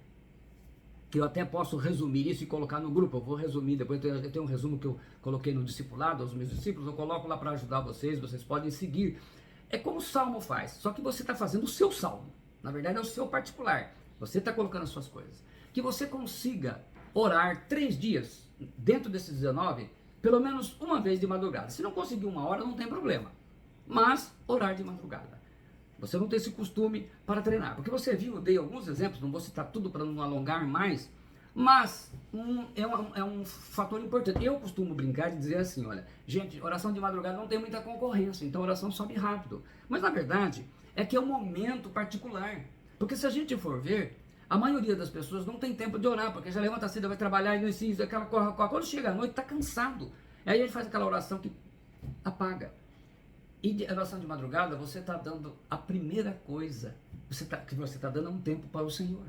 Eu até posso resumir isso e colocar no grupo. Eu vou resumir, depois eu tenho um resumo que eu coloquei no discipulado, aos meus discípulos, eu coloco lá para ajudar vocês podem seguir. é como o Salmo faz, só que você está fazendo o seu Salmo. Na verdade é o seu particular. Você está colocando as suas coisas. Que você consiga orar 3 dias dentro desses 19, pelo menos uma vez de madrugada. Se não conseguir 1 hora, não tem problema. Mas orar de madrugada. Você não tem esse costume para treinar. Porque você viu, eu dei alguns exemplos, não vou citar tudo para não alongar mais, mas é um fator importante. Eu costumo brincar de dizer assim, olha, gente, oração de madrugada não tem muita concorrência, então a oração sobe rápido. Mas na verdade, é que é um momento particular. Porque se a gente for ver, a maioria das pessoas não tem tempo de orar, porque já levanta cedo, vai trabalhar e não ensina, aquela corra. Quando chega à noite, está cansado. Aí a gente faz aquela oração que apaga. E a oração de madrugada, você está dando a primeira coisa que você está dando um tempo para o Senhor.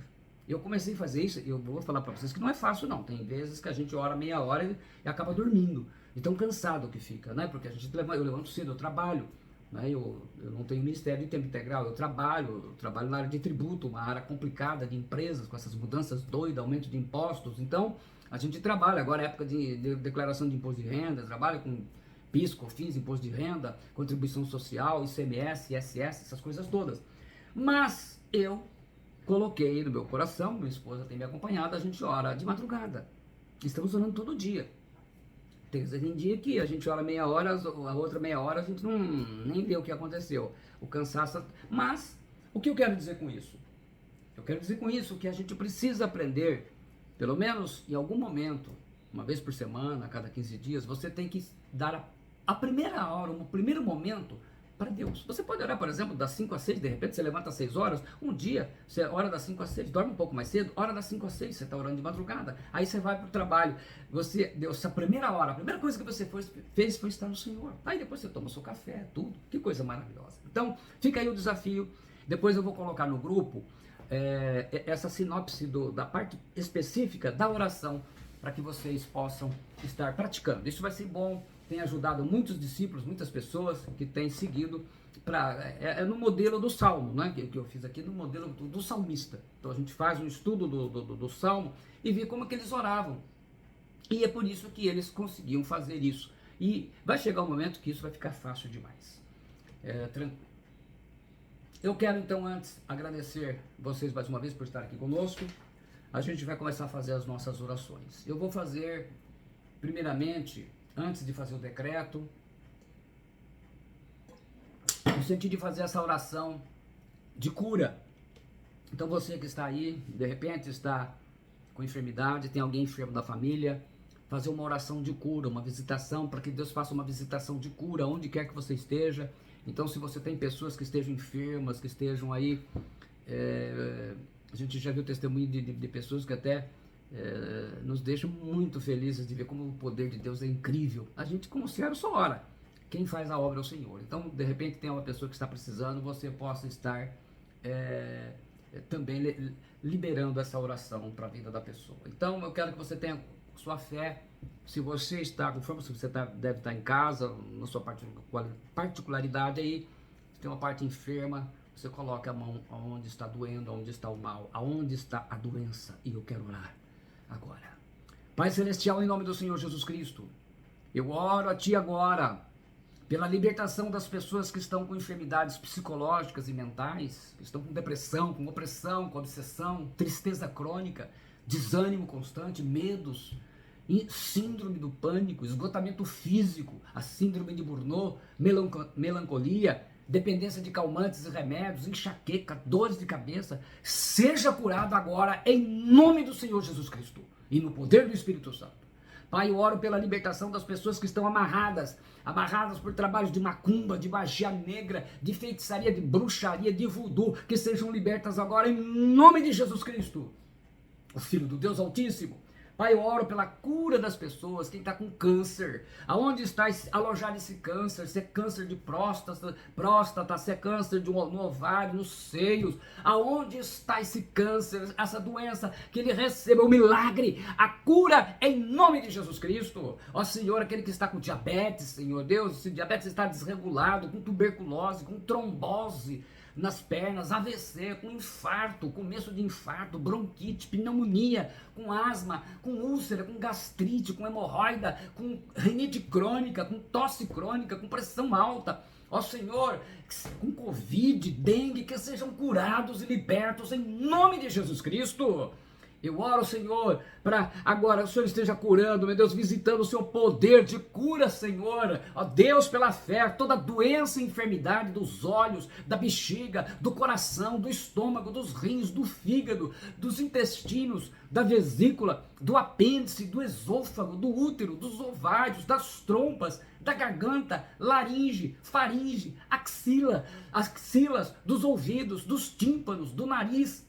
Eu comecei a fazer isso, e eu vou falar para vocês que não é fácil não. Tem vezes que a gente ora meia hora e acaba dormindo. E tão cansado que fica, né? Porque eu levanto cedo, eu trabalho. Né? Eu não tenho ministério de tempo integral, eu trabalho na área de tributo, uma área complicada de empresas, com essas mudanças doidas, aumento de impostos. Então, a gente trabalha, agora é época de declaração de imposto de renda, trabalha com PIS, COFINS, imposto de renda, contribuição social, ICMS, ISS, essas coisas todas. Mas eu coloquei no meu coração, minha esposa tem me acompanhado, a gente ora de madrugada. Estamos orando todo dia. Tem dia que a gente ora meia hora, a outra meia hora a gente nem vê o que aconteceu. O cansaço. Mas, o que eu quero dizer com isso? Eu quero dizer com isso que a gente precisa aprender, pelo menos em algum momento, uma vez por semana, a cada 15 dias, você tem que dar a primeira hora, o primeiro momento para Deus. Você pode orar, por exemplo, das 5 às 6, de repente você levanta às 6 horas, um dia você ora das 5 às 6, dorme um pouco mais cedo, ora das 5 às 6, você está orando de madrugada, aí você vai para o trabalho, você deu essa primeira hora, a primeira coisa que você fez foi estar no Senhor, aí depois você toma seu café, tudo, que coisa maravilhosa. Então, fica aí o desafio, depois eu vou colocar no grupo essa sinopse da parte específica da oração, para que vocês possam estar praticando. Isso vai ser bom, tem ajudado muitos discípulos, muitas pessoas que têm seguido no modelo do Salmo, né? que eu fiz aqui no modelo do salmista. Então a gente faz um estudo do Salmo e vê como que eles oravam. E é por isso que eles conseguiam fazer isso. E vai chegar um momento que isso vai ficar fácil demais. Tranquilo. Eu quero então antes agradecer vocês mais uma vez por estar aqui conosco. A gente vai começar a fazer as nossas orações. Eu vou fazer, primeiramente, antes de fazer o decreto, no sentido de fazer essa oração de cura. Então você que está aí, de repente está com enfermidade, tem alguém enfermo da família, fazer uma oração de cura, uma visitação, para que Deus faça uma visitação de cura, onde quer que você esteja. Então se você tem pessoas que estejam enfermas, que estejam aí... A gente já viu testemunho de pessoas que até nos deixam muito felizes de ver como o poder de Deus é incrível. A gente, como servo, só ora. Quem faz a obra é o Senhor. Então, de repente, tem uma pessoa que está precisando, você possa estar também liberando essa oração para a vida da pessoa. Então, eu quero que você tenha sua fé. Se você está com fome, se você deve estar em casa, na sua particularidade aí, se tem uma parte enferma, você coloca a mão aonde está doendo, aonde está o mal, aonde está a doença. E eu quero orar agora. Pai Celestial, em nome do Senhor Jesus Cristo, eu oro a Ti agora, pela libertação das pessoas que estão com enfermidades psicológicas e mentais, que estão com depressão, com opressão, com obsessão, tristeza crônica, desânimo constante, medos, síndrome do pânico, esgotamento físico, a síndrome de Burnout, melancolia, dependência de calmantes e remédios, enxaqueca, dores de cabeça, seja curado agora em nome do Senhor Jesus Cristo e no poder do Espírito Santo. Pai, eu oro pela libertação das pessoas que estão amarradas por trabalhos de macumba, de magia negra, de feitiçaria, de bruxaria, de voodoo, que sejam libertas agora em nome de Jesus Cristo, o Filho do Deus Altíssimo. Pai, eu oro pela cura das pessoas, quem está com câncer, aonde está alojado esse câncer, se é câncer de próstata, se é câncer no ovário, nos seios, aonde está esse câncer, essa doença, que ele receba o milagre, a cura em nome de Jesus Cristo. Ó Senhor, aquele que está com diabetes, Senhor Deus, se diabetes está desregulado, com tuberculose, com trombose nas pernas, AVC, com infarto, começo de infarto, bronquite, pneumonia, com asma, com úlcera, com gastrite, com hemorroida, com rinite crônica, com tosse crônica, com pressão alta. ó Senhor, com Covid, dengue, que sejam curados e libertos em nome de Jesus Cristo. Eu oro, Senhor, para agora o Senhor esteja curando, meu Deus, visitando o seu poder de cura, Senhor. Ó Deus, pela fé, toda doença e enfermidade dos olhos, da bexiga, do coração, do estômago, dos rins, do fígado, dos intestinos, da vesícula, do apêndice, do esôfago, do útero, dos ovários, das trompas, da garganta, laringe, faringe, axilas, dos ouvidos, dos tímpanos, do nariz,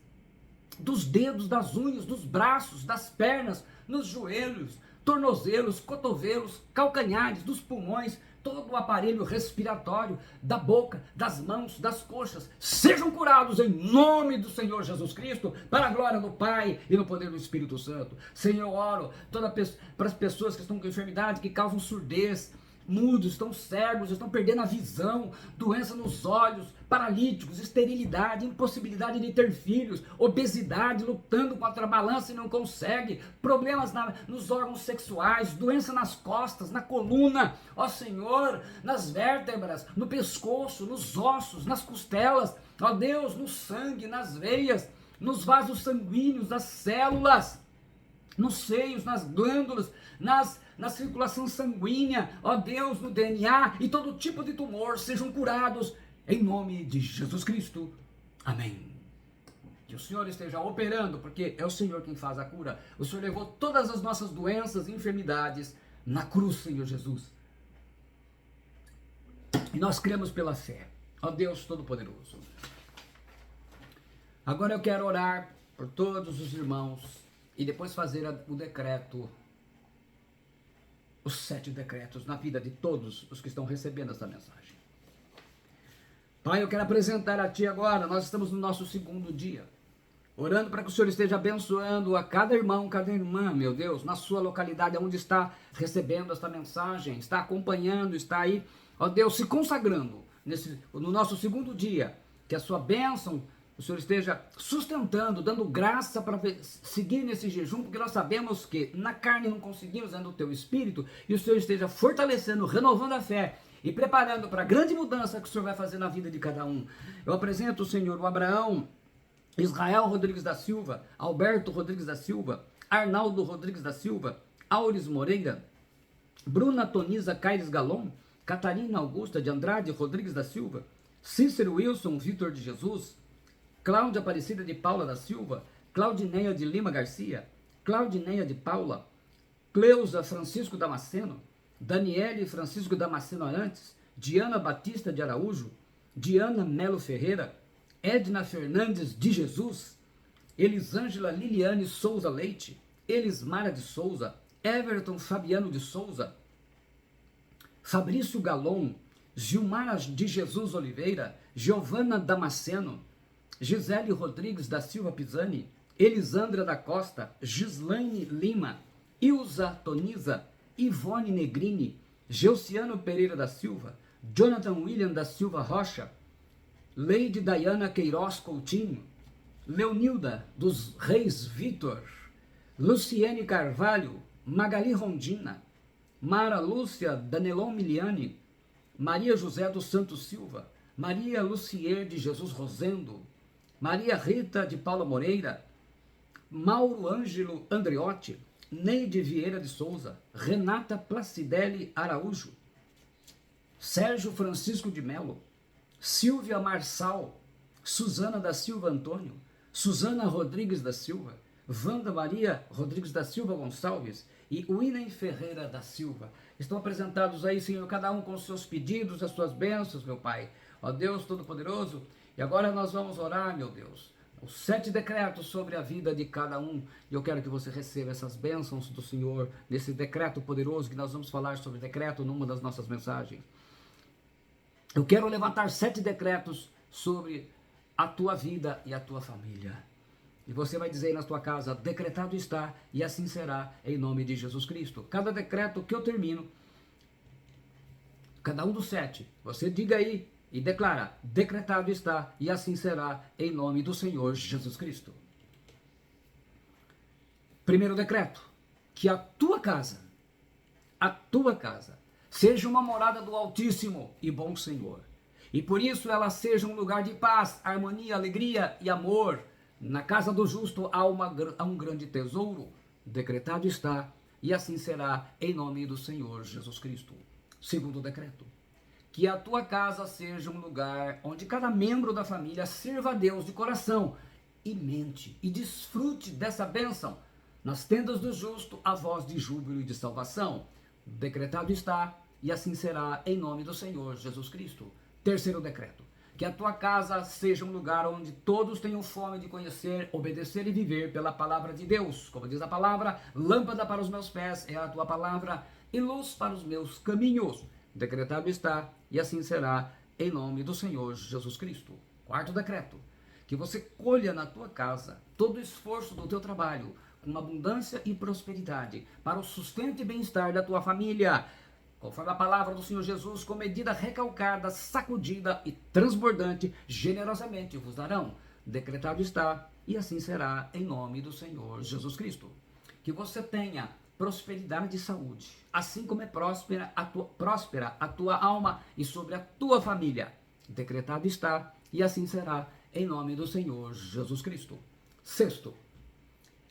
dos dedos, das unhas, dos braços, das pernas, nos joelhos, tornozelos, cotovelos, calcanhares, dos pulmões, todo o aparelho respiratório, da boca, das mãos, das coxas, sejam curados em nome do Senhor Jesus Cristo, para a glória do Pai e no poder do Espírito Santo. Senhor, eu oro para as pessoas que estão com enfermidade, que causam surdez, mudos, estão cegos, estão perdendo a visão, doença nos olhos, paralíticos, esterilidade, impossibilidade de ter filhos, obesidade, lutando contra a balança e não consegue, problemas nos órgãos sexuais, doença nas costas, na coluna, ó Senhor, nas vértebras, no pescoço, nos ossos, nas costelas, ó Deus, no sangue, nas veias, nos vasos sanguíneos, nas células, nos seios, nas glândulas, na circulação sanguínea, ó Deus, no DNA, e todo tipo de tumor sejam curados em nome de Jesus Cristo. Amém. Que o Senhor esteja operando, porque é o Senhor quem faz a cura. O Senhor levou todas as nossas doenças e enfermidades na cruz, Senhor Jesus. E nós cremos pela fé, ó Deus Todo-Poderoso. Agora eu quero orar por todos os irmãos e depois fazer o decreto, os 7 decretos na vida de todos os que estão recebendo essa mensagem. Pai, eu quero apresentar a Ti agora, nós estamos no nosso 2º dia, orando para que o Senhor esteja abençoando a cada irmão, cada irmã, meu Deus, na sua localidade, onde está recebendo esta mensagem, está acompanhando, está aí, ó Deus, se consagrando no nosso 2º dia, que a sua bênção, o Senhor esteja sustentando, dando graça para seguir nesse jejum, porque nós sabemos que na carne não conseguimos, é no Teu Espírito, e o Senhor esteja fortalecendo, renovando a fé e preparando para a grande mudança que o Senhor vai fazer na vida de cada um. Eu apresento, Senhor, o Abraão, Israel Rodrigues da Silva, Alberto Rodrigues da Silva, Arnaldo Rodrigues da Silva, Aures Moreira, Bruna Toniza Caires Galon, Catarina Augusta de Andrade Rodrigues da Silva, Cícero Wilson Vitor de Jesus, Cláudia Aparecida de Paula da Silva, Claudineia de Lima Garcia, Claudineia de Paula, Cleusa Francisco Damasceno, Daniele Francisco Damasceno Arantes, Diana Batista de Araújo, Diana Melo Ferreira, Edna Fernandes de Jesus, Elisângela Liliane Souza Leite, Elismara de Souza, Everton Fabiano de Souza, Fabrício Galon, Gilmara de Jesus Oliveira, Giovana Damasceno, Gisele Rodrigues da Silva Pisani, Elisandra da Costa, Gislaine Lima, Ilza Toniza, Ivone Negrini, Geuciano Pereira da Silva, Jonathan William da Silva Rocha, Leide Diana Queiroz Coutinho, Leonilda dos Reis Vitor, Luciene Carvalho, Magali Rondina, Mara Lúcia Danelon Miliani, Maria José dos Santos Silva, Maria Lucier de Jesus Rosendo, Maria Rita de Paula Moreira, Mauro Ângelo Andriotti, Neide Vieira de Souza, Renata Placidelli Araújo, Sérgio Francisco de Melo, Silvia Marçal, Suzana da Silva Antônio, Suzana Rodrigues da Silva, Wanda Maria Rodrigues da Silva Gonçalves e Winem Ferreira da Silva. Estão apresentados aí, Senhor, cada um com os seus pedidos, as suas bênçãos, meu Pai. Ó Deus Todo-Poderoso, e agora nós vamos orar, meu Deus, os 7 decretos sobre a vida de cada um. E eu quero que você receba essas bênçãos do Senhor, nesse decreto poderoso, que nós vamos falar sobre decreto numa das nossas mensagens. Eu quero levantar 7 decretos sobre a tua vida e a tua família. E você vai dizer aí na tua casa, decretado está, e assim será, em nome de Jesus Cristo. Cada decreto que eu termino, cada um dos 7, você diga aí e declara, decretado está, e assim será, em nome do Senhor Jesus Cristo. Primeiro decreto, que a tua casa, seja uma morada do Altíssimo e bom Senhor. e por isso ela seja um lugar de paz, harmonia, alegria e amor. Na casa do justo há um grande tesouro. Decretado está, e assim será, em nome do Senhor Jesus Cristo. Segundo decreto, que a tua casa seja um lugar onde cada membro da família sirva a Deus de coração e mente e desfrute dessa bênção. Nas tendas do justo, a voz de júbilo e de salvação. Decretado está, e assim será, em nome do Senhor Jesus Cristo. Terceiro decreto, que a tua casa seja um lugar onde todos tenham fome de conhecer, obedecer e viver pela palavra de Deus. Como diz a palavra, lâmpada para os meus pés é a tua palavra e luz para os meus caminhos. Decretado está, e assim será, em nome do Senhor Jesus Cristo. Quarto decreto, que você colha na tua casa todo o esforço do teu trabalho, com abundância e prosperidade, para o sustento e bem-estar da tua família, conforme a palavra do Senhor Jesus, com medida recalcada, sacudida e transbordante, generosamente vos darão. Decretado está, e assim será, em nome do Senhor Jesus Cristo. Que você tenha prosperidade e saúde, assim como é próspera a tua alma e sobre a tua família. Decretado está, e assim será, em nome do Senhor Jesus Cristo. Sexto,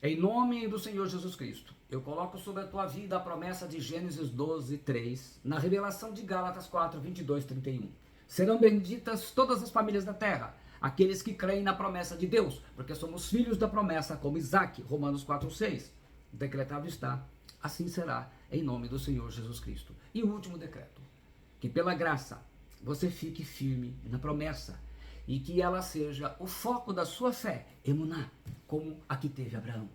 em nome do Senhor Jesus Cristo, eu coloco sobre a tua vida a promessa de Gênesis 12, 3, na revelação de Gálatas 4, 22, 31. Serão benditas todas as famílias da terra, aqueles que creem na promessa de Deus, porque somos filhos da promessa, como Isaac, Romanos 4, 6. Decretado está, assim será, em nome do Senhor Jesus Cristo. E o último decreto, que pela graça você fique firme na promessa, e que ela seja o foco da sua fé, emuná, como a que teve Abraão.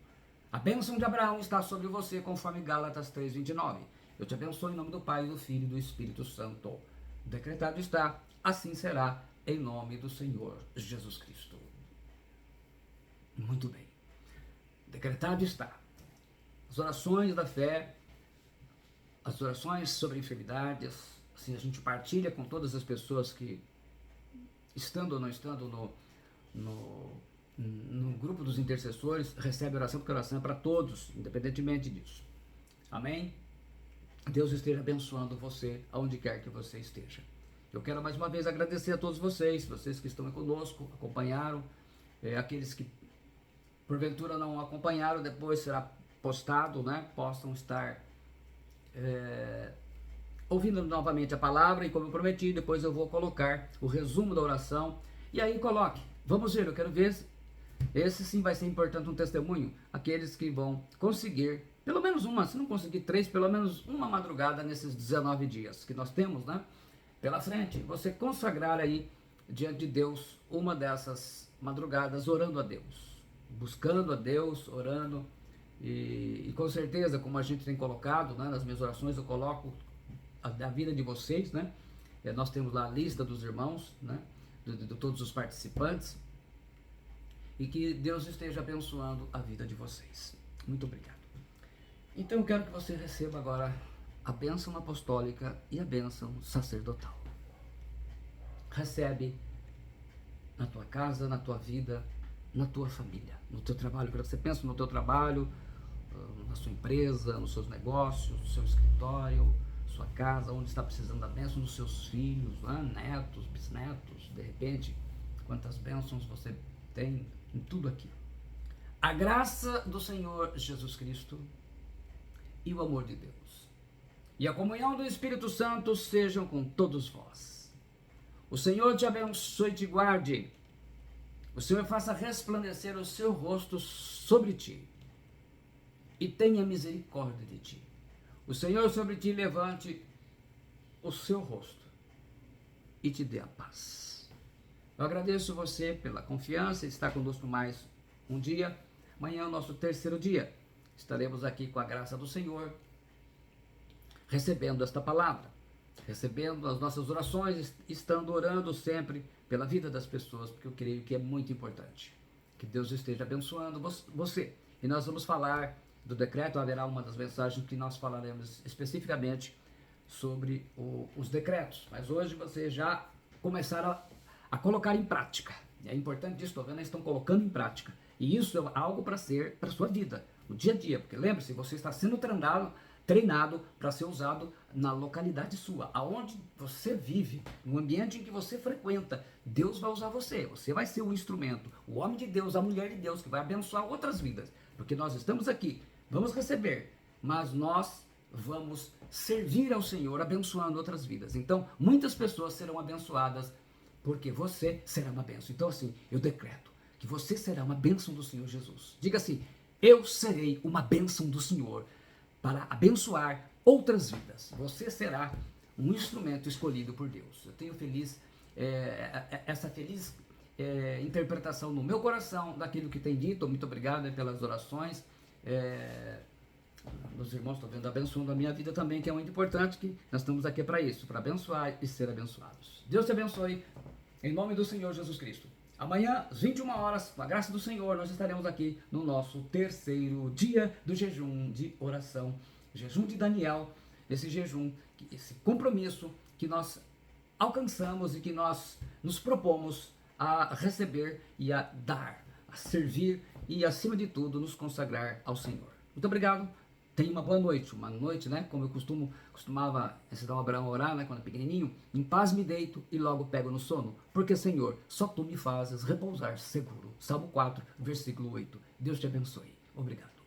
A bênção de Abraão está sobre você, conforme Gálatas 3:29. Eu te abençoo em nome do Pai, do Filho e do Espírito Santo. Decretado está, assim será, em nome do Senhor Jesus Cristo. Muito bem. Decretado está. As orações da fé, as orações sobre enfermidades, assim a gente partilha com todas as pessoas que, estando ou não estando no grupo dos intercessores, recebe oração, porque a oração é para todos, independentemente disso. Amém? Deus esteja abençoando você, aonde quer que você esteja. Eu quero mais uma vez agradecer a todos vocês que estão conosco, acompanharam, aqueles que porventura não acompanharam, depois será postado, né? Possam estar ouvindo novamente a palavra, e como eu prometi, depois eu vou colocar o resumo da oração, e aí coloque, vamos ver, eu quero ver esse sim vai ser importante, um testemunho, aqueles que vão conseguir, pelo menos uma, se não conseguir 3, pelo menos uma madrugada nesses 19 dias que nós temos, né, pela frente, você consagrar aí diante de Deus uma dessas madrugadas, orando a Deus, buscando a Deus, orando, e com certeza, como a gente tem colocado, né, nas minhas orações, eu coloco a vida de vocês, né, nós temos lá a lista dos irmãos, né, de todos os participantes, e que Deus esteja abençoando a vida de vocês. Muito obrigado. Então eu quero que você receba agora a bênção apostólica e a bênção sacerdotal. Recebe na tua casa, na tua vida, na tua família, no teu trabalho. Eu quero que você pense no teu trabalho, na sua empresa, nos seus negócios, no seu escritório, sua casa, onde está precisando da bênção, dos seus filhos, né? Netos, bisnetos, de repente, quantas bênçãos você tem em tudo aqui. A graça do Senhor Jesus Cristo e o amor de Deus e a comunhão do Espírito Santo sejam com todos vós. O Senhor te abençoe e te guarde. O Senhor faça resplandecer o seu rosto sobre ti e tenha misericórdia de ti. O Senhor sobre ti levante o seu rosto e te dê a paz. Eu agradeço você pela confiança, estar conosco mais um dia. Amanhã é o nosso terceiro dia. Estaremos aqui com a graça do Senhor, recebendo esta palavra, recebendo as nossas orações, estando orando sempre pela vida das pessoas, porque eu creio que é muito importante. Que Deus esteja abençoando você. E nós vamos falar do decreto, haverá uma das mensagens que nós falaremos especificamente sobre os decretos. Mas hoje vocês já começaram a colocar em prática. É importante disso, estou vendo, eles estão colocando em prática. E isso é algo para ser para a sua vida, no dia a dia. Porque lembre-se, você está sendo treinado para ser usado na localidade sua, aonde você vive, no ambiente em que você frequenta. Deus vai usar você, você vai ser o instrumento, o homem de Deus, a mulher de Deus, que vai abençoar outras vidas, porque nós estamos aqui, vamos receber, mas nós vamos servir ao Senhor, abençoando outras vidas. Então, muitas pessoas serão abençoadas, porque você será uma bênção. Então, assim, eu decreto que você será uma bênção do Senhor Jesus. Diga assim: eu serei uma bênção do Senhor para abençoar outras vidas. Você será um instrumento escolhido por Deus. Eu tenho essa feliz interpretação no meu coração daquilo que tem dito. Muito obrigado pelas orações. Meus irmãos, estou vendo abençoando a minha vida também, que é muito importante, que nós estamos aqui para isso, para abençoar e ser abençoados. Deus te abençoe, em nome do Senhor Jesus Cristo. Amanhã, às 21 horas, com a graça do Senhor, nós estaremos aqui no nosso terceiro dia do jejum de oração, jejum de Daniel, esse jejum, esse compromisso que nós alcançamos e que nós nos propomos a receber e a dar, a servir e, acima de tudo, nos consagrar ao Senhor. Muito obrigado. Tenha uma boa noite, né? Como eu costumava ensinar o Abraão a orar, né? Quando pequenininho, em paz me deito e logo pego no sono, porque, Senhor, só Tu me fazes repousar seguro. Salmo 4, versículo 8. Deus te abençoe. Obrigado.